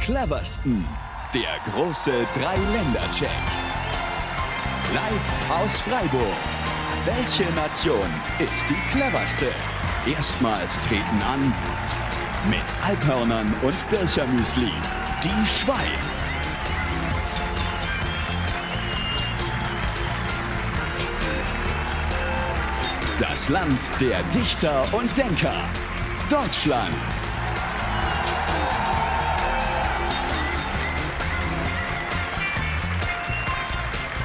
cleversten. Der große Drei-Länder-Check. Live aus Freiburg. Welche Nation ist die cleverste? Erstmals treten an mit Alphörnern und Birchermüsli die Schweiz. Das Land der Dichter und Denker. Deutschland.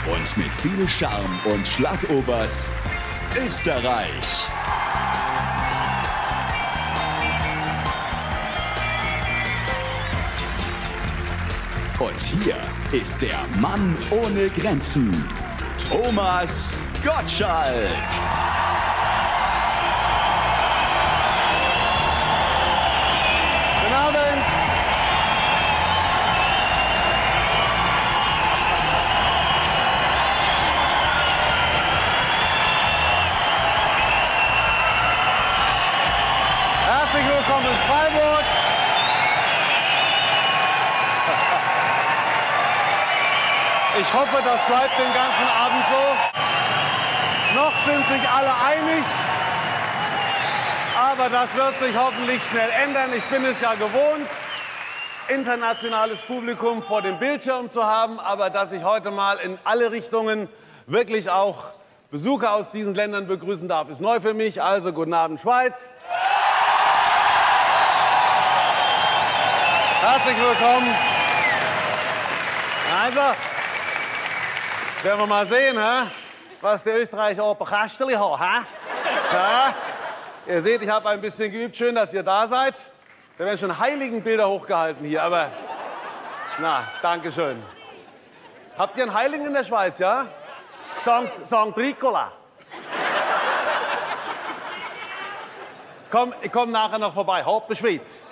Und mit viel Charme und Schlagobers Österreich. Und hier ist der Mann ohne Grenzen, Thomas Gottschalk. Guten Abend. Herzlich willkommen in Freiburg. Ich hoffe, das bleibt den ganzen Abend so. Noch sind sich alle einig, aber das wird sich hoffentlich schnell ändern. Ich bin es ja gewohnt, internationales Publikum vor dem Bildschirm zu haben, aber dass ich heute mal in alle Richtungen wirklich auch Besucher aus diesen Ländern begrüßen darf, ist neu für mich. Also guten Abend, Schweiz. Herzlich willkommen. Also, werden wir mal sehen, was die Österreicher auf dem Kasteli haben. Ja? Ihr seht, ich habe ein bisschen geübt. Schön, dass ihr da seid. Da werden schon Heiligenbilder hochgehalten hier, aber na, danke schön. Habt ihr einen Heiligen in der Schweiz, ja? Sankt Ricola. Ich komm nachher noch vorbei. Hauptbe Schweiz.